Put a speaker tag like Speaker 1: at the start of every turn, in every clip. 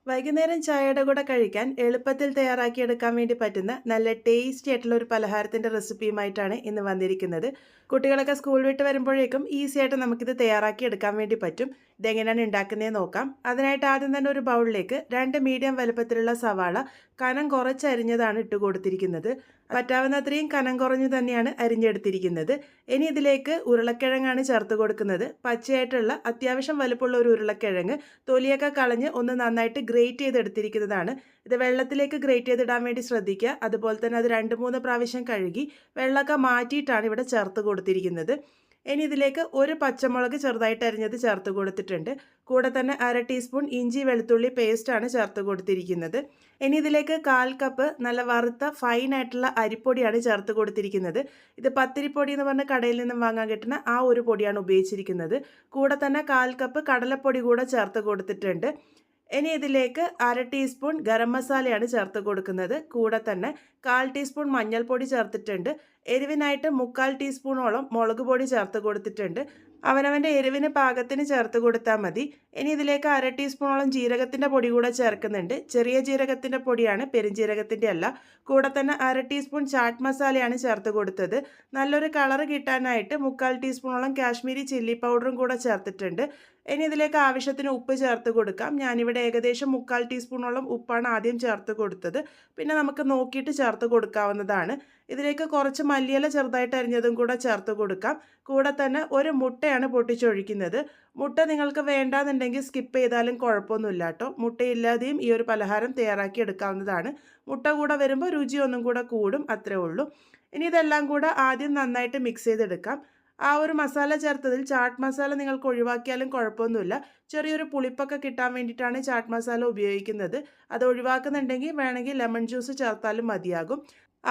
Speaker 1: വൈകുന്നേരം ചായയുടെ കൂടെ കഴിക്കാൻ എളുപ്പത്തിൽ തയ്യാറാക്കിയെടുക്കാൻ വേണ്ടി പറ്റുന്ന നല്ല ടേസ്റ്റി ആയിട്ടുള്ള ഒരു പലഹാരത്തിൻ്റെ റെസിപ്പിയുമായിട്ടാണ് ഇന്ന് വന്നിരിക്കുന്നത്. കുട്ടികളൊക്കെ സ്കൂൾ വിട്ട് വരുമ്പോഴേക്കും ഈസി ആയിട്ട് നമുക്കിത് തയ്യാറാക്കി എടുക്കാൻ വേണ്ടി പറ്റും. ഇതെങ്ങനെയാണ് ഉണ്ടാക്കുന്നതെന്ന് നോക്കാം. അതിനായിട്ട് ആദ്യം തന്നെ ഒരു ബൗളിലേക്ക് 2 മീഡിയം വലുപ്പത്തിലുള്ള സവാള കനം കുറച്ചരിഞ്ഞതാണ് ഇട്ട് കൊടുത്തിരിക്കുന്നത്. പറ്റാവുന്നത്രയും കനം കുറഞ്ഞ് തന്നെയാണ് അരിഞ്ഞെടുത്തിരിക്കുന്നത്. ഇനി ഇതിലേക്ക് ഉരുളക്കിഴങ്ങാണ് ചേർത്ത് കൊടുക്കുന്നത്. പച്ചയായിട്ടുള്ള അത്യാവശ്യം വലുപ്പമുള്ള ഒരു ഉരുളക്കിഴങ്ങ് തൊലിയൊക്കെ കളഞ്ഞ് ഒന്ന് നന്നായിട്ട് ഗ്രേറ്റ് ചെയ്തെടുത്തിരിക്കുന്നതാണ്. ഇത് വെള്ളത്തിലേക്ക് ഗ്രേറ്റ് ചെയ്തിടാൻ വേണ്ടി ശ്രദ്ധിക്കുക. അതുപോലെ തന്നെ അത് 2-3 പ്രാവശ്യം കഴുകി വെള്ളമൊക്കെ മാറ്റിയിട്ടാണ് ഇവിടെ ചേർത്ത് കൊടുത്തിരിക്കുന്നത്. ഇനി ഇതിലേക്ക് ഒരു പച്ചമുളക് ചെറുതായിട്ട് അരിഞ്ഞത് ചേർത്ത് കൊടുത്തിട്ടുണ്ട്. കൂടെ തന്നെ 1/2 ടീസ്പൂൺ ഇഞ്ചി വെളുത്തുള്ളി പേസ്റ്റാണ് ചേർത്ത് കൊടുത്തിരിക്കുന്നത്. ഇനി ഇതിലേക്ക് 1/4 കപ്പ് നല്ല വറുത്ത ഫൈനായിട്ടുള്ള അരിപ്പൊടിയാണ് ചേർത്ത് കൊടുത്തിരിക്കുന്നത്. ഇത് പത്തിരിപ്പൊടി എന്ന് പറഞ്ഞ കടയിൽ നിന്നും വാങ്ങാൻ കിട്ടുന്ന ആ ഒരു പൊടിയാണ് ഉപയോഗിച്ചിരിക്കുന്നത്. കൂടെ തന്നെ 1/4 കപ്പ് കടലപ്പൊടി കൂടെ ചേർത്ത് കൊടുത്തിട്ടുണ്ട്. ഇനി ഇതിലേക്ക് 1/2 ടീസ്പൂൺ ഗരം മസാലയാണ് ചേർത്ത് കൊടുക്കുന്നത്. കൂടെ തന്നെ 1/4 ടീസ്പൂൺ മഞ്ഞൾപ്പൊടി ചേർത്തിട്ടുണ്ട്. എരിവിനായിട്ട് 3/4 ടീസ്പൂണോളം മുളക് പൊടി ചേർത്ത് കൊടുത്തിട്ടുണ്ട്. അവനവൻ്റെ എരിവിന് പാകത്തിന് ചേർത്ത് കൊടുത്താൽ മതി. ഇനി ഇതിലേക്ക് 1/2 ടീസ്പൂണോളം ജീരകത്തിൻ്റെ പൊടി കൂടെ ചേർക്കുന്നുണ്ട്. ചെറിയ ജീരകത്തിൻ്റെ പൊടിയാണ്, പെരുംജീരകത്തിൻ്റെ അല്ല. കൂടെ തന്നെ 1/2 ടീസ്പൂൺ ചാട്ട് മസാലയാണ് ചേർത്ത് കൊടുത്തത്. നല്ലൊരു കളർ കിട്ടാനായിട്ട് 3/4 ടീസ്പൂണോളം കാശ്മീരി ചില്ലി പൗഡറും കൂടെ ചേർത്തിട്ടുണ്ട്. ഇനി ഇതിലേക്ക് ആവശ്യത്തിന് ഉപ്പ് ചേർത്ത് കൊടുക്കാം. ഞാനിവിടെ ഏകദേശം 3/4 ടീസ്പൂണോളം ഉപ്പാണ് ആദ്യം ചേർത്ത് കൊടുത്തത്. പിന്നെ നമുക്ക് നോക്കിയിട്ട് ചേർത്ത് കൊടുക്കാവുന്നതാണ്. ഇതിലേക്ക് കുറച്ച് മല്ലിയില ചെറുതായിട്ട് അരിഞ്ഞതും കൂടെ ചേർത്ത് കൊടുക്കാം. കൂടെ തന്നെ ഒരു മുട്ടയാണ് പൊട്ടിച്ചൊഴിക്കുന്നത്. മുട്ട നിങ്ങൾക്ക് വേണ്ടാന്നുണ്ടെങ്കിൽ സ്കിപ്പ് ചെയ്താലും കുഴപ്പമൊന്നുമില്ല കേട്ടോ. മുട്ടയില്ലാതെയും ഈ ഒരു പലഹാരം തയ്യാറാക്കി എടുക്കാവുന്നതാണ്. മുട്ട കൂടെ വരുമ്പോൾ രുചി ഒന്നും കൂടെ കൂടും, അത്രേ ഉള്ളൂ. ഇനി ഇതെല്ലാം കൂടെ ആദ്യം നന്നായിട്ട് മിക്സ് ചെയ്തെടുക്കാം. ആ ഒരു മസാല ചേർത്തതിൽ ചാട്ട് മസാല നിങ്ങൾക്ക് ഒഴിവാക്കിയാലും കുഴപ്പമൊന്നുമില്ല. ചെറിയൊരു പുളിപ്പൊക്കെ കിട്ടാൻ വേണ്ടിയിട്ടാണ് ചാട്ട് മസാല ഉപയോഗിക്കുന്നത്. അത് ഒഴിവാക്കുന്നുണ്ടെങ്കിൽ വേണമെങ്കിൽ ലെമൺ ജ്യൂസ് ചേർത്താലും മതിയാകും.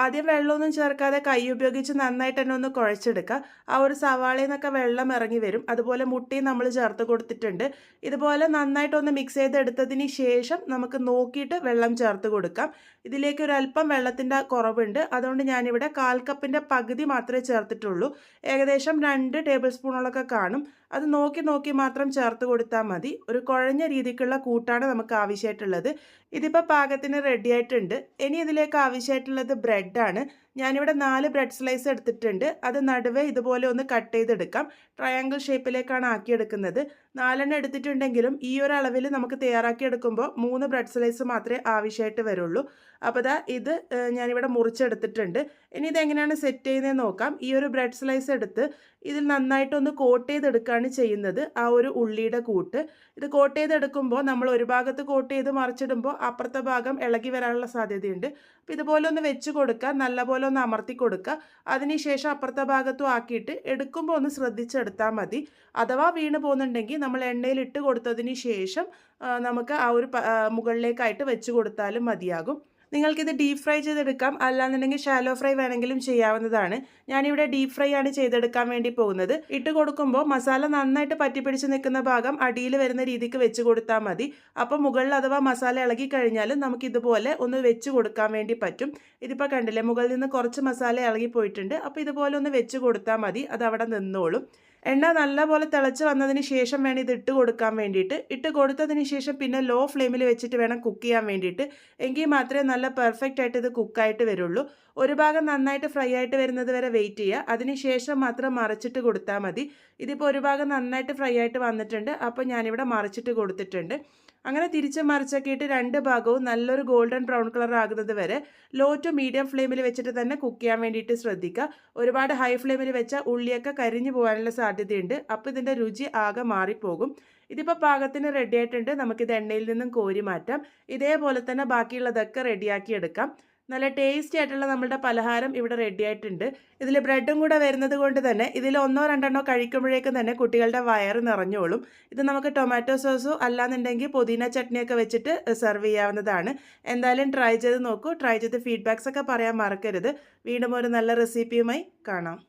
Speaker 1: ആദ്യം വെള്ളമൊന്നും ചേർക്കാതെ കൈ ഉപയോഗിച്ച് നന്നായിട്ട് തന്നെ ഒന്ന് കുഴച്ചെടുക്കുക. ആ ഒരു സവാളയിൽ നിന്നൊക്കെ വെള്ളം ഇറങ്ങി വരും. അതുപോലെ മുട്ടയും നമ്മൾ ചേർത്ത് കൊടുത്തിട്ടുണ്ട്. ഇതുപോലെ നന്നായിട്ടൊന്ന് മിക്സ് ചെയ്തെടുത്തതിന് ശേഷം നമുക്ക് നോക്കിയിട്ട് വെള്ളം ചേർത്ത് കൊടുക്കാം. ഇതിലേക്ക് ഒരല്പം വെള്ളത്തിൻ്റെ കുറവുണ്ട്. അതുകൊണ്ട് ഞാനിവിടെ 1/4 കപ്പിൻ്റെ പകുതി മാത്രമേ ചേർത്തിട്ടുള്ളൂ. ഏകദേശം 2 ടേബിൾ സ്പൂണോളൊക്കെ കാണും. അത് നോക്കി മാത്രം ചേർത്ത് കൊടുത്താൽ മതി. ഒരു കുഴഞ്ഞ രീതിക്കുള്ള കൂട്ടാണ് നമുക്ക് ആവശ്യമായിട്ടുള്ളത്. ഇതിപ്പോൾ പാകത്തിന് റെഡി ആയിട്ടുണ്ട്. ഇനി ഇതിലേക്ക് ആവശ്യമായിട്ടുള്ളത് ബ്രെഡാണ്. ഞാനിവിടെ 4 ബ്രെഡ് സ്ലൈസ് എടുത്തിട്ടുണ്ട്. അത് നടുവേ ഇതുപോലെ ഒന്ന് കട്ട് ചെയ്തെടുക്കാം. ട്രയാങ്കിൾ ഷേപ്പിലേക്കാണ് ആക്കിയെടുക്കുന്നത്. 4 എടുത്തിട്ടുണ്ടെങ്കിലും ഈ ഒരു അളവിൽ നമുക്ക് തയ്യാറാക്കിയെടുക്കുമ്പോൾ 3 ബ്രെഡ് സ്ലൈസ് മാത്രമേ ആവശ്യമായിട്ട് വരുള്ളൂ. അപ്പോൾ ഇത് ഞാനിവിടെ മുറിച്ചെടുത്തിട്ടുണ്ട്. ഇനി ഇതെങ്ങനെയാണ് സെറ്റ് ചെയ്യുന്നതെന്ന് നോക്കാം. ഈ ഒരു ബ്രെഡ് സ്ലൈസ് എടുത്ത് ഇതിൽ നന്നായിട്ടൊന്ന് കോട്ട് ചെയ്തെടുക്കുകയാണ് ചെയ്യുന്നത്. ആ ഒരു ഉള്ളിയുടെ കൂട്ട് ഇത് കോട്ട് ചെയ്തെടുക്കുമ്പോൾ നമ്മൾ ഒരു ഭാഗത്ത് കോട്ട് ചെയ്ത് മറിച്ചിടുമ്പോൾ അപ്പുറത്തെ ഭാഗം ഇളകി വരാനുള്ള സാധ്യതയുണ്ട്. അപ്പോൾ ഇതുപോലെ ഒന്ന് വെച്ച് കൊടുക്കുക, നല്ലപോലെ ഒന്ന് അമർത്തി കൊടുക്കുക. അതിനുശേഷം അപ്പുറത്തെ ഭാഗത്തും ആക്കിയിട്ട് എടുക്കുമ്പോൾ ഒന്ന് ശ്രദ്ധിച്ചെടുത്താൽ മതി. അഥവാ വീണ് പോകുന്നുണ്ടെങ്കിൽ നമ്മൾ എണ്ണയിൽ ഇട്ട് കൊടുത്തതിന് ശേഷം നമുക്ക് ആ ഒരു മുകളിലേക്കായിട്ട് വെച്ച് കൊടുത്താലും മതിയാകും. നിങ്ങൾക്കിത് ഡീപ്പ് ഫ്രൈ ചെയ്തെടുക്കാം, അല്ലാന്നുണ്ടെങ്കിൽ ഷാലോ ഫ്രൈ വേണമെങ്കിലും ചെയ്യാവുന്നതാണ്. ഞാനിവിടെ ഡീപ്പ് ഫ്രൈ ആണ് ചെയ്തെടുക്കാൻ വേണ്ടി പോകുന്നത്. ഇട്ട് കൊടുക്കുമ്പോൾ മസാല നന്നായിട്ട് പറ്റിപ്പിടിച്ച് നിൽക്കുന്ന ഭാഗം അടിയിൽ വരുന്ന രീതിക്ക് വെച്ച് കൊടുത്താൽ മതി. അപ്പോൾ മുകളിൽ അഥവാ മസാല ഇളകി കഴിഞ്ഞാലും നമുക്ക് ഇതുപോലെ ഒന്ന് വെച്ച് കൊടുക്കാൻ വേണ്ടി പറ്റും. ഇതിപ്പോൾ കണ്ടില്ലേ, മുകളിൽ നിന്ന് കുറച്ച് മസാല ഇളകി പോയിട്ടുണ്ട്. അപ്പോൾ ഇതുപോലെ ഒന്ന് വെച്ച് കൊടുത്താൽ മതി, അത് അവിടെ നിന്നോളും. എണ്ണ നല്ലപോലെ തിളച്ച് വന്നതിന് ശേഷം വേണം ഇത് ഇട്ട് കൊടുക്കാൻ വേണ്ടിയിട്ട്. ഇട്ട് കൊടുത്തതിന് ശേഷം പിന്നെ ലോ ഫ്ലെയിമിൽ വെച്ചിട്ട് വേണം കുക്ക് ചെയ്യാൻ വേണ്ടിയിട്ട്. എങ്കിൽ മാത്രമേ നല്ല പെർഫെക്റ്റ് ആയിട്ട് ഇത് കുക്കായിട്ട് വരുള്ളൂ. ഒരു ഭാഗം നന്നായിട്ട് ഫ്രൈ ആയിട്ട് വരുന്നത് വരെ വെയിറ്റ് ചെയ്യുക. അതിന് ശേഷം മാത്രം മറിച്ചിട്ട് കൊടുത്താൽ മതി. ഇതിപ്പോൾ ഒരു ഭാഗം നന്നായിട്ട് ഫ്രൈ ആയിട്ട് വന്നിട്ടുണ്ട്. അപ്പോൾ ഞാനിവിടെ മറിച്ചിട്ട് കൊടുത്തിട്ടുണ്ട്. അങ്ങനെ തിരിച്ച് മറിച്ചൊക്കെയിട്ട് 2 ഭാഗവും നല്ലൊരു ഗോൾഡൻ ബ്രൗൺ കളർ ആകുന്നത് വരെ ലോ ടു മീഡിയം ഫ്ലെയിമിൽ വെച്ചിട്ട് തന്നെ കുക്ക് ചെയ്യാൻ വേണ്ടിയിട്ട് ശ്രദ്ധിക്കുക. ഒരുപാട് ഹൈ ഫ്ലെയിമിൽ വെച്ചാൽ ഉള്ളിയൊക്കെ കരിഞ്ഞു പോകാനുള്ള സാധ്യതയുണ്ട്. അപ്പോൾ ഇതിൻ്റെ രുചി ആകെ മാറിപ്പോകും. ഇതിപ്പോൾ പാകത്തിന് റെഡി ആയിട്ടുണ്ട്. നമുക്കിത് എണ്ണയിൽ നിന്നും കോരി മാറ്റാം. ഇതേപോലെ തന്നെ ബാക്കിയുള്ളതൊക്കെ റെഡിയാക്കി എടുക്കാം. നല്ല ടേസ്റ്റി ആയിട്ടുള്ള നമ്മളുടെ പലഹാരം ഇവിടെ റെഡി ആയിട്ടുണ്ട്. ഇതിൽ ബ്രെഡും കൂടെ വരുന്നത് കൊണ്ട് തന്നെ ഇതിൽ 1-2 കഴിക്കുമ്പോഴേക്കും തന്നെ കുട്ടികളുടെ വയറ് നിറഞ്ഞോളും. ഇത് നമുക്ക് ടൊമാറ്റോ സോസോ അല്ലാന്നുണ്ടെങ്കിൽ പുതിന ചട്നിയൊക്കെ വെച്ചിട്ട് സെർവ് ചെയ്യാവുന്നതാണ്. എന്തായാലും ട്രൈ ചെയ്ത് നോക്കൂ. ട്രൈ ചെയ്ത് ഫീഡ്ബാക്സ് ഒക്കെ പറയാൻ മറക്കരുത്. വീണ്ടും ഒരു നല്ല റെസിപ്പിയുമായി കാണാം.